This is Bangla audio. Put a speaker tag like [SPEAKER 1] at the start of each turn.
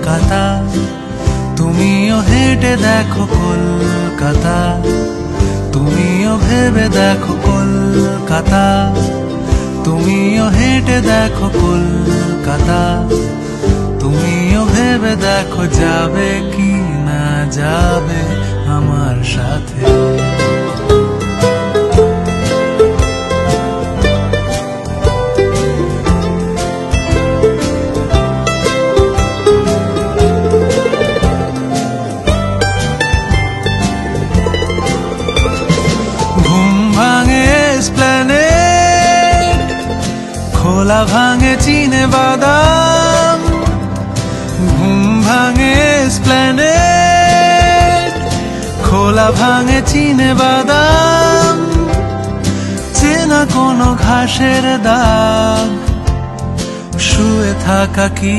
[SPEAKER 1] কলকাতা, তুমিও হেঁটে দেখো কলকাতা, তুমিও ভেবে দেখো কলকাতা, তুমিও হেঁটে দেখো কলকাতা, তুমিও ভেবে দেখো যাবে কি না যাবে আমার সাথে। খোলা ভাঙে চিনে বাদাম, ঘুম ভাঙে এসপ্ল্যানেড, খোলা ভাঙে চিনে বাদাম, চেনা কোনো ঘাসের দাগ, শুয়ে থাকা কি